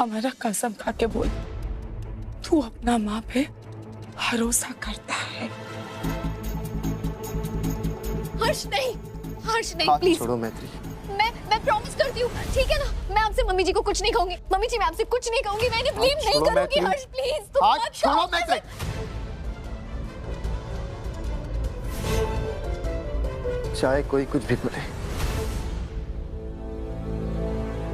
हमारा कसम खा के बोल, तू अपना माँ पे भरोसा करता है? हर्ष नहीं, हर्ष नहीं, हाथ प्लीज छोड़ो मैत्री। मैं प्रॉमिस करती हूँ, ठीक है ना? मैं आपसे मम्मी जी को कुछ नहीं कहूंगी। मम्मी जी मैं आपसे कुछ नहीं कहूंगी, मैं इन्हें ब्लेम नहीं करूंगी। हर्ष प्लीज तुम हाथ मत छोड़ो कहो। मैत्री। चाहे कोई कुछ भी बोले,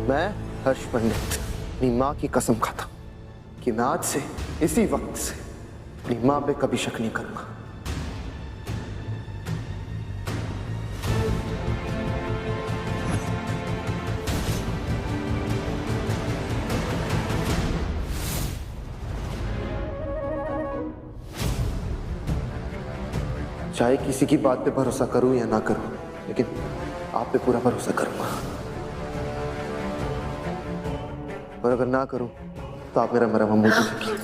मैं हर्ष पंडित अपनी माँ की कसम खाता हूं कि मैं आज से इसी वक्त से अपनी माँ पे कभी शक नहीं करूंगा। चाहे किसी की बात पे भरोसा करूं या ना करूं, लेकिन आप पे पूरा भरोसा करूंगा। और अगर ना करूं तो आप मेरा मरहम मुझे सकी।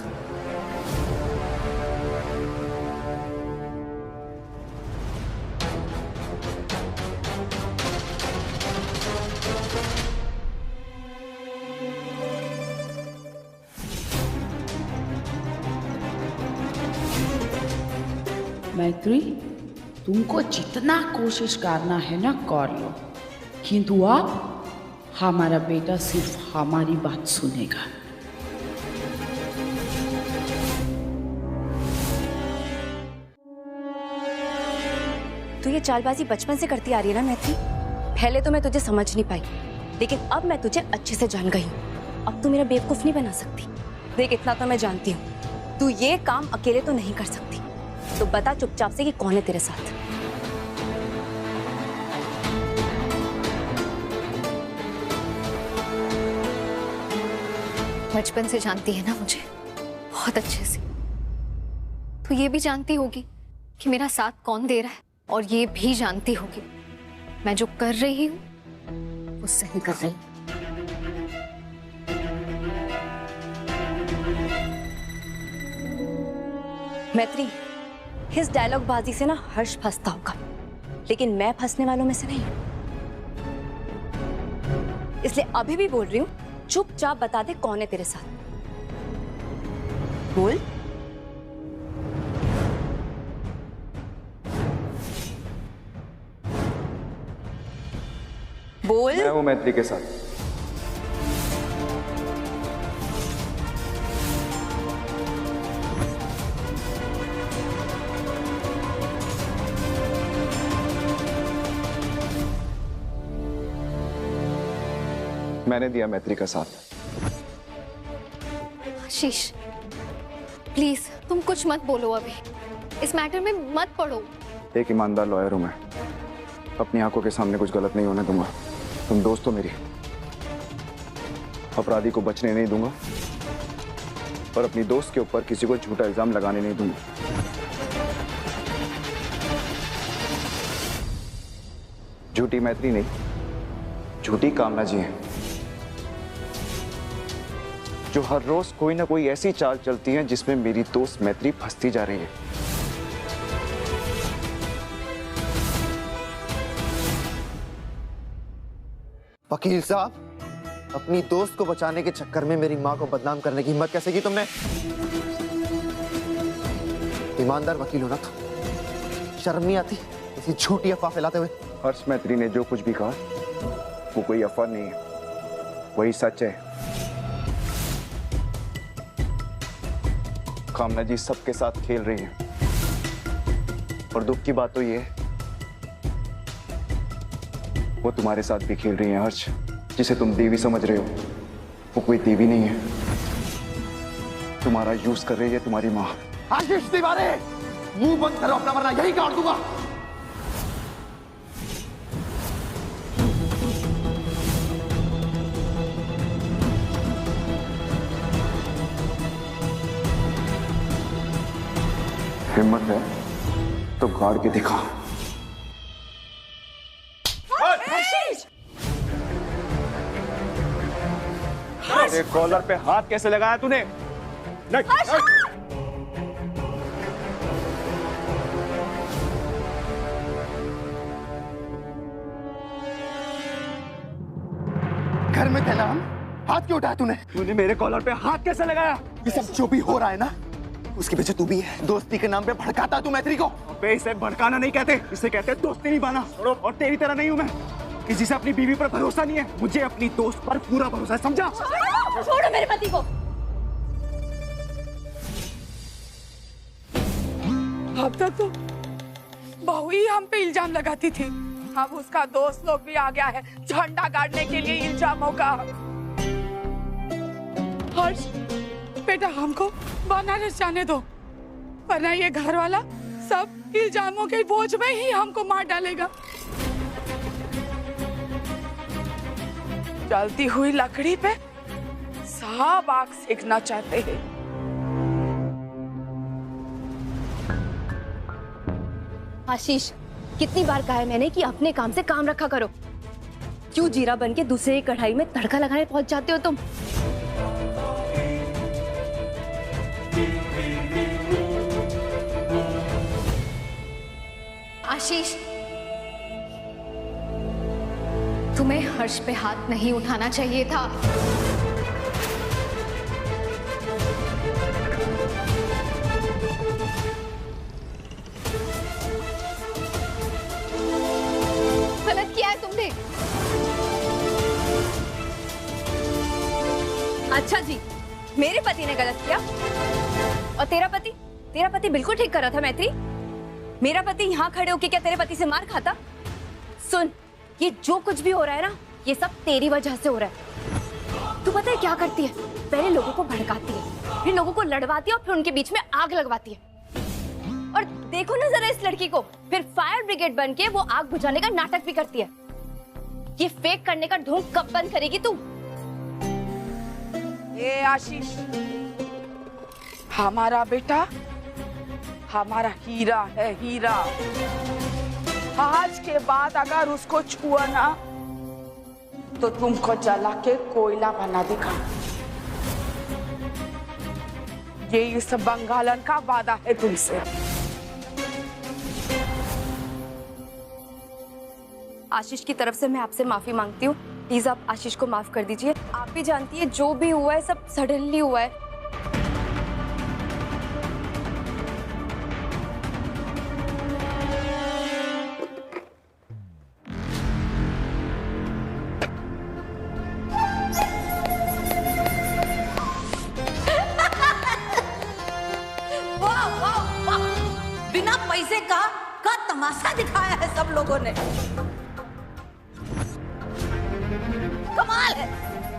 मैत्री, तुमको जितना कोशिश करना है ना कर लो, किंतु अब हमारा बेटा सिर्फ हमारी बात सुनेगा। तू ये चालबाजी बचपन से करती आ रही है ना मैत्री? पहले तो मैं तुझे समझ नहीं पाई, लेकिन अब मैं तुझे अच्छे से जान गई हूँ। अब तू मेरा बेवकूफ नहीं बना सकती। देख इतना तो मैं जानती हूँ, तू ये काम अकेले तो नहीं कर सकती। तो बता चुपचाप से कि कौन है तेरे साथ। बचपन से जानती है ना मुझे बहुत अच्छे से, तो ये भी जानती होगी कि मेरा साथ कौन दे रहा है, और ये भी जानती होगी मैं जो कर रही हूँ वो सही कर रही हूँ। मैत्री, इस डायलॉग बाजी से ना हर्ष फंसता होगा, लेकिन मैं फंसने वालों में से नहीं हूं। इसलिए अभी भी बोल रही हूं, चुपचाप बता दे कौन है तेरे साथ। बोल। बोल। मैं हूं मैत्री के साथ। मैंने दिया मैत्री का साथ। आशीष प्लीज तुम कुछ मत बोलो, अभी इस मैटर में मत पड़ो। एक ईमानदार लॉयर हूं मैं, अपनी आंखों के सामने कुछ गलत नहीं होने दूंगा। तुम दोस्त हो मेरी, अपराधी को बचने नहीं दूंगा और अपनी दोस्त के ऊपर किसी को झूठा इल्जाम लगाने नहीं दूंगा। झूठी मैत्री नहीं, झूठी कामना जी है, जो हर रोज कोई ना कोई ऐसी चाल चलती है जिसमें मेरी दोस्त मैत्री फंसती जा रही है। वकील साहब, अपनी दोस्त को बचाने के चक्कर में मेरी माँ को बदनाम करने की हिम्मत कैसे की तुमने? ईमानदार वकील हो ना तो शर्म नहीं आती इसी झूठी अफवाह फैलाते हुए? हर्ष मैत्री ने जो कुछ भी कहा वो कोई अफवाह नहीं है, वही सच है। कामना जी सबके साथ खेल रही हैं, और दुख की बात तो ये है वो तुम्हारे साथ भी खेल रही हैं। हर्ष, जिसे तुम देवी समझ रहे हो वो कोई देवी नहीं है, तुम्हारा यूज कर रही है तुम्हारी माँ। आशीष तिवारी, मुंह बंद करो अपना, वरना यही काट दूंगा। हिम्मत है तो गाड़ के दिखा। अरे कॉलर पे हाथ कैसे लगाया तूने? घर में थे ना हम, हाथ क्यों उठाया तूने? तूने मेरे कॉलर पे हाथ कैसे लगाया? ये सब जो भी हो रहा है ना, उसकी वजह तू भी है। दोस्ती के नाम पे भड़काता तू मैत्री को। अबे इसे भड़काना नहीं कहते, इसे कहते हैं दोस्ती निभाना। और तेरी तरह नहीं हूं मैं, किसी से अपनी बीवी पर भरोसा नहीं है। मुझे अपनी दोस्त पर पूरा भरोसा है, समझा? छोड़ो मेरे पति को। अब तक तो बहू ही हम पे इल्जाम लगाती थी, अब उसका दोस्त लोग भी आ गया है झंडा गाड़ने के लिए इल्जामों का। हर्ष बेटा, हमको बनारस जाने दो, वरना ये घर वाला सब इल्जामों के बोझ में ही हमको मार डालेगा। जलती हुई लकड़ी पे सब आग सेकना चाहते हैं। आशीष, कितनी बार कहा है मैंने कि अपने काम से काम रखा करो। क्यों जीरा बन के दूसरे की कढ़ाई में तड़का लगाने पहुंच जाते हो तुम? आशीष, तुम्हें हर्ष पे हाथ नहीं उठाना चाहिए था। गलत किया है तुमने। अच्छा जी, मेरे पति ने गलत किया और तेरा पति बिल्कुल ठीक कर रहा था मैत्री। मेरा पति यहाँ खड़े होके क्या तेरे पति से मार खाता? सुन, ये जो कुछ भी हो रहा है ना, ये सब तेरी वजह से हो रहा है। तू पता है क्या करती है? पहले लोगों को भड़काती है, फिर लोगों को लड़वाती है और फिर उनके बीच में आग लगवाती है। और देखो ना जरा इस लड़की को, फिर फायर ब्रिगेड बन के वो आग बुझाने का नाटक भी करती है। ये फेक करने का ढोंग कब बंद करेगी तू? ये आशीष, हमारा बेटा हमारा हीरा है, हीरा। आज के बाद अगर उसको छुआ ना तो तुमको जला के कोयला बना देगा। ये इस बंगालन का वादा है तुमसे। आशीष की तरफ से मैं आपसे माफी मांगती हूँ। प्लीज आप आशीष को माफ कर दीजिए। आप भी जानती है जो भी हुआ है सब सडनली हुआ है। वाह वाह वाह, बिना पैसे का तमाशा दिखाया है सब लोगों ने। कमाल है,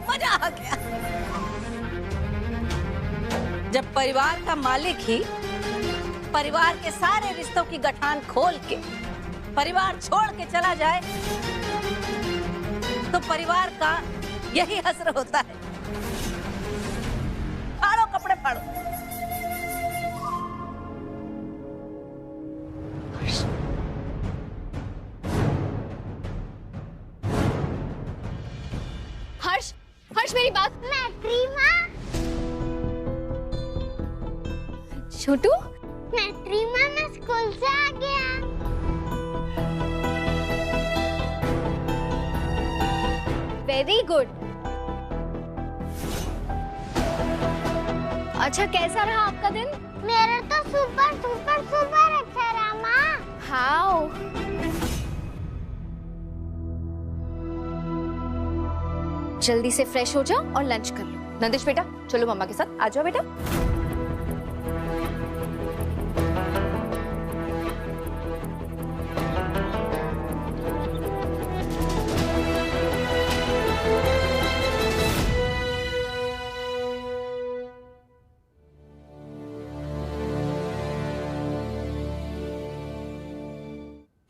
मजा आ गया। जब परिवार का मालिक ही परिवार के सारे रिश्तों की गठान खोल के परिवार छोड़ के चला जाए तो परिवार का यही असर होता है। फाड़ो कपड़े फाड़ो। हर्ष, हर्ष मेरी बात। मैत्री माँ, छोटू, मैत्री माँ, मैं स्कूल से आ गया। Very good. अच्छा, कैसा रहा आपका दिन? मेरा तो सुपर सुपर सुपर अच्छा रहा माँ। हाउ? जल्दी से फ्रेश हो जाओ और लंच कर लो। नंदिश बेटा, चलो मम्मा के साथ आ जाओ बेटा।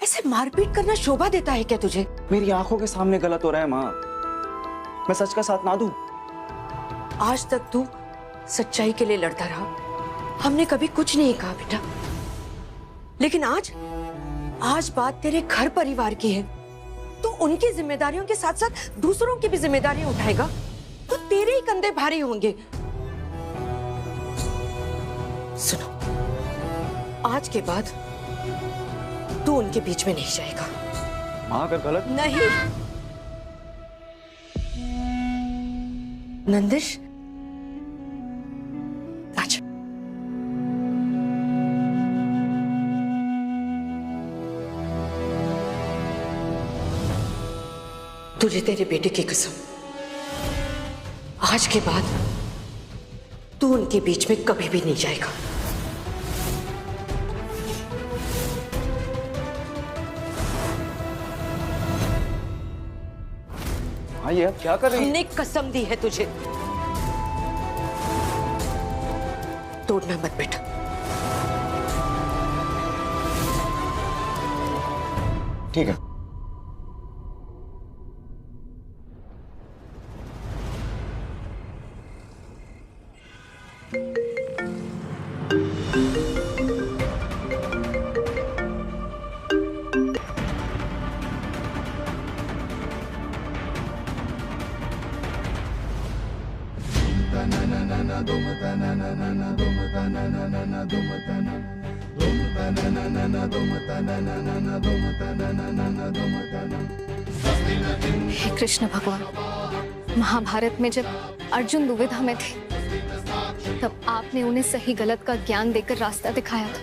ऐसे मारपीट करना शोभा देता है क्या तुझे? मेरी आंखों के सामने गलत हो रहा है माँ, मैं सच का साथ ना दूं। आज तक तू सच्चाई के लिए लड़ता रहा, हमने कभी कुछ नहीं कहा बेटा। लेकिन आज बात तेरे घर परिवार की है, तो उनकी जिम्मेदारियों के साथ साथ दूसरों की भी जिम्मेदारियां उठाएगा तो तेरे ही कंधे भारी होंगे। सुनो, आज के बाद तू उनके बीच में नहीं जाएगा। माँ अगर गलत नहीं, नंदिश, अच्छा तुझे तेरे बेटे की कसम, आज के बाद तू उनके बीच में कभी भी नहीं जाएगा। हाँ, ये आप क्या कर रही हैं? हमने कसम दी है तुझे, तोड़ना मत बेटा। ठीक है। हे कृष्ण भगवान, महाभारत में जब अर्जुन दुविधा में थे तब आपने उन्हें सही गलत का ज्ञान देकर रास्ता दिखाया था।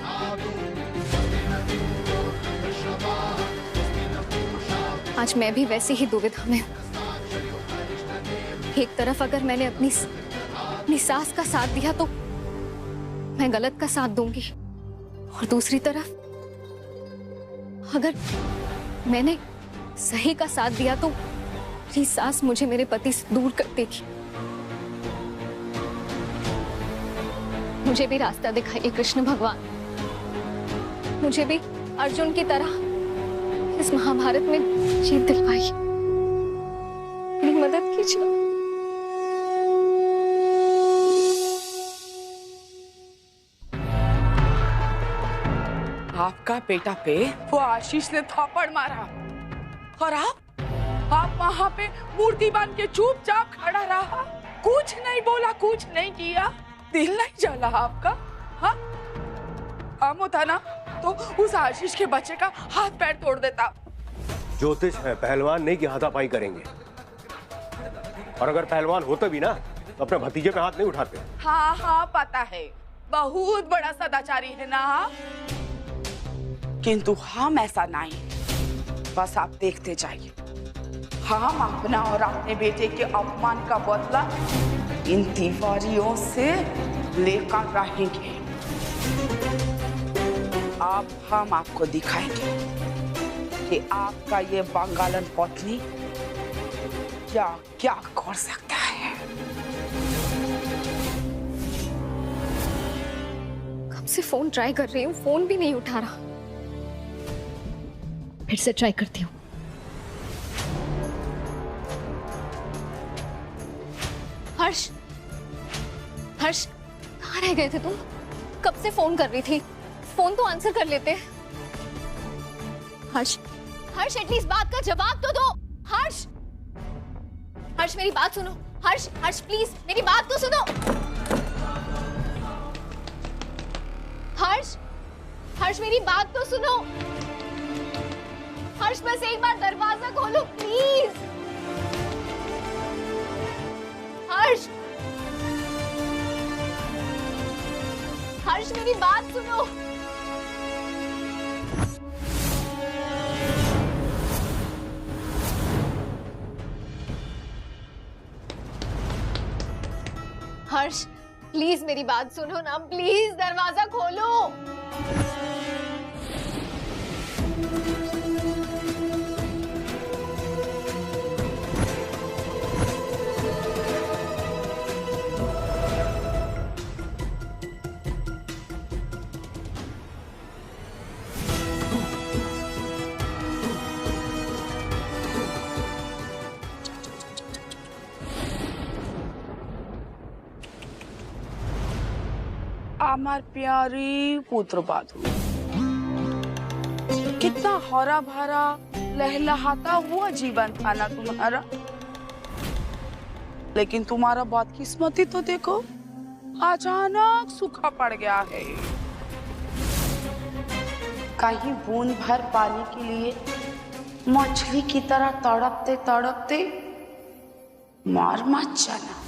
आज मैं भी वैसी ही दुविधा में हूं। एक तरफ अगर मैंने अपनी सास का साथ दिया तो मैं गलत का साथ दूंगी, और दूसरी तरफ अगर मैंने सही का साथ दिया तो मेरी सास मुझे मेरे पति से दूर कर देगी। मुझे भी रास्ता दिखाइए कृष्ण भगवान, मुझे भी अर्जुन की तरह इस महाभारत में जीत दिलवाइए, मेरी मदद कीजिए। आपका बेटा पे वो आशीष ने थप्पड़ मारा और आप वहाँ पे मूर्ति बन के चुपचाप खड़ा रहा, कुछ नहीं बोला, कुछ नहीं किया, दिल नहीं जला आपका? हाँ, हम होता ना तो उस आशीष के बच्चे का हाथ पैर तोड़ देता। ज्योतिष है, पहलवान नहीं कि हाथापाई करेंगे, और अगर पहलवान होते भी ना तो अपने भतीजे पे हाथ नहीं उठाते। हाँ हाँ पता है, बहुत बड़ा सदाचारी है ना, किंतु हम ऐसा नहीं, बस आप देखते जाइए, हम अपना और अपने बेटे के अपमान का बदला इन तिवारियों से लेकर रहेंगे। अब हम आपको दिखाएंगे कि आपका ये बंगालन पत्नी क्या क्या कर सकता है। कब से फोन ट्राई कर रही हूँ, फोन भी नहीं उठा रहा। फिर से ट्राई करती हूँ। हर्ष, हर्ष, कहाँ रह गए थे तुम? कब से फोन कर रही थी, फोन तो आंसर कर लेते। हर्ष, हर्ष एटलीस्ट बात का जवाब तो दो। हर्ष, हर्ष मेरी बात सुनो। हर्ष, हर्ष प्लीज मेरी बात तो सुनो। हर्ष, हर्ष मेरी बात तो सुनो। हर्ष बस एक बार दरवाजा खोलो प्लीज। हर्ष, हर्ष मेरी बात सुनो। हर्ष प्लीज मेरी बात सुनो ना, प्लीज दरवाजा खोलो। আমার प्यारी पुत्र बाधू, कितना हरा भरा लहलहाता हुआ जीवन था ना तुम्हारा, लेकिन तुम्हारा बदकिस्मती तो देखो, अचानक सूखा पड़ गया है। कहीं बूंद भर पानी के लिए मछली की तरह तड़पते तड़पते मर मत जाना।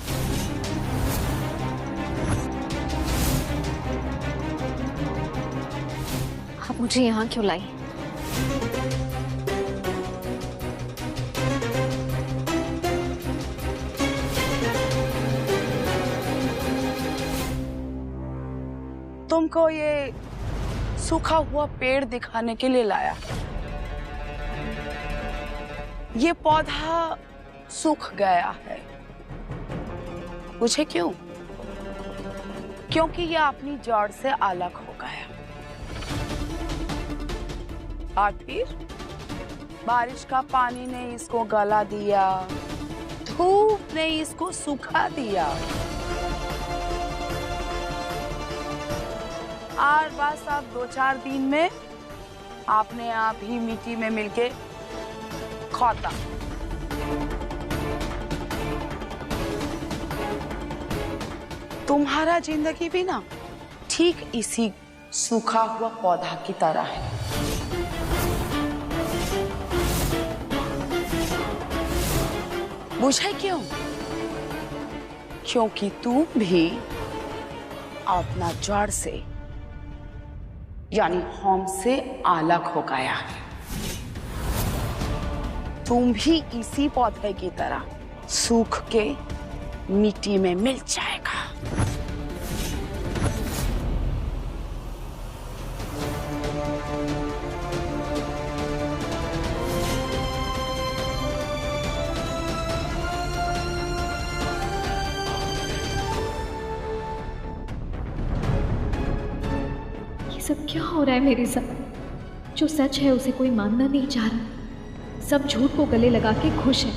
मुझे यहाँ क्यों लाई? तुमको ये सूखा हुआ पेड़ दिखाने के लिए लाया। ये पौधा सूख गया है। पूछे क्यों? क्योंकि ये अपनी जड़ से अलग हो गया। और फिर बारिश का पानी ने इसको गला दिया, धूप ने इसको सुखा दिया, और बस अब 2-4 दिन में अपने आप ही मिट्टी में मिलके खत्म। तुम्हारा जिंदगी भी ना ठीक इसी सूखा हुआ पौधा की तरह है। बुझे क्यों? क्योंकि तुम भी अपना जड़ से यानी हमसे अलग हो गया है। तुम भी इसी पौधे की तरह सूख के मिट्टी में मिल जाएगा। सब क्या हो रहा है मेरे साथ? जो सच है उसे कोई मानना नहीं चाह रहा। सब झूठ को गले लगा के खुश है।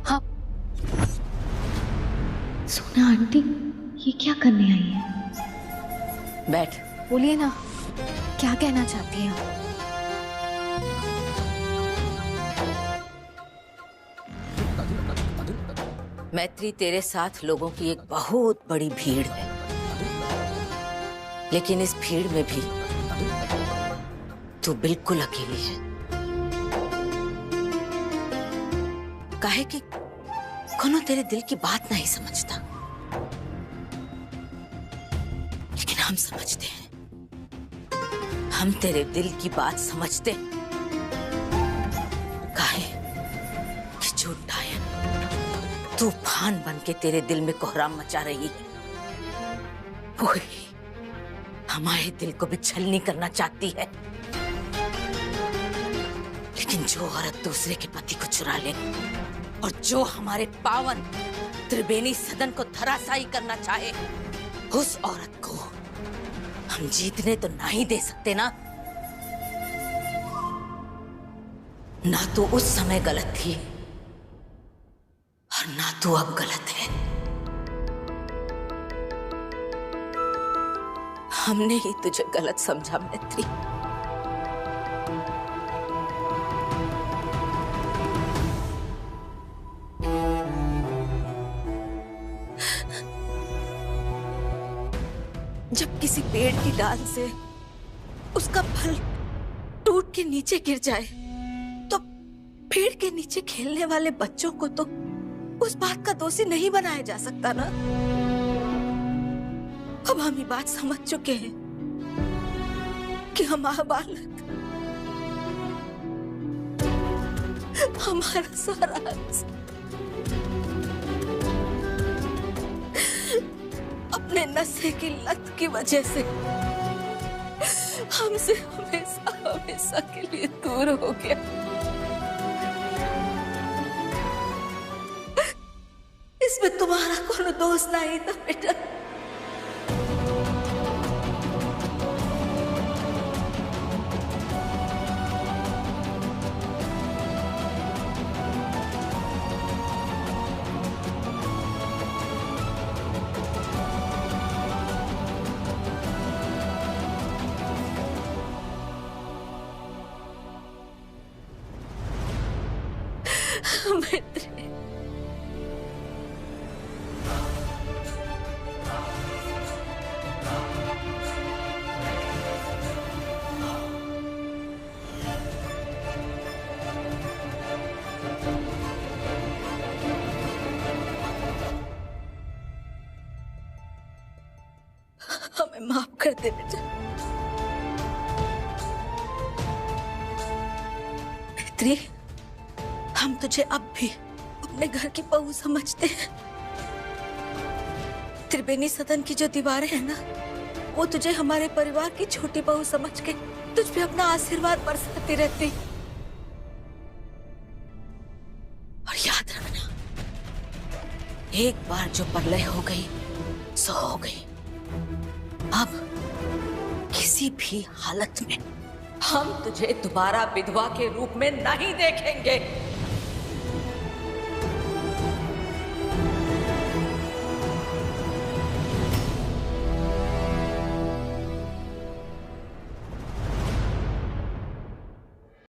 हाँ, सोना आंटी ये क्या करने आई है? बैठ। बोलिए ना, क्या कहना चाहती हैं? मैत्री, तेरे साथ लोगों की एक बहुत बड़ी भीड़ है, लेकिन इस भीड़ में भी तू बिल्कुल अकेली है। काहे कि कोनो तेरे दिल की बात नहीं समझता, लेकिन हम समझते हैं। हम तेरे दिल की बात समझते हैं। काहे कि जो डायन तूफान बन के तेरे दिल में कोहराम मचा रही है, वही हमारे दिल को भी छलनी करना चाहती है। लेकिन जो औरत दूसरे के पति को चुरा ले और जो हमारे पावन त्रिवेणी सदन को धराशायी करना चाहे, उस औरत को हम जीतने तो नहीं दे सकते ना। ना तो उस समय गलत थी और ना तू अब गलत है। हमने ही तुझे गलत समझा मैत्री। जब किसी पेड़ की डाल से उसका फल टूट के नीचे गिर जाए तो पेड़ के नीचे खेलने वाले बच्चों को तो उस बात का दोषी नहीं बनाया जा सकता ना। अब हम ये बात समझ चुके हैं कि हमारा बालक, हमारा सारा अपने नशे की लत की वजह से हमसे हमेशा हमेशा के लिए दूर हो गया। इसमें तुम्हारा कोई दोष नहीं था बेटा। मैत्री, हमें माफ कर दे बेटा। मैत्री, हम तुझे अब भी अपने घर की बहू समझते हैं। त्रिवेणी सदन की जो दीवारें हैं ना, वो तुझे हमारे परिवार की छोटी बहू समझ के तुझ पे अपना आशीर्वाद बरसाती रहती। और याद रखना, एक बार जो परलय हो गई सो हो गई। अब किसी भी हालत में हम तुझे दोबारा विधवा के रूप में नहीं देखेंगे।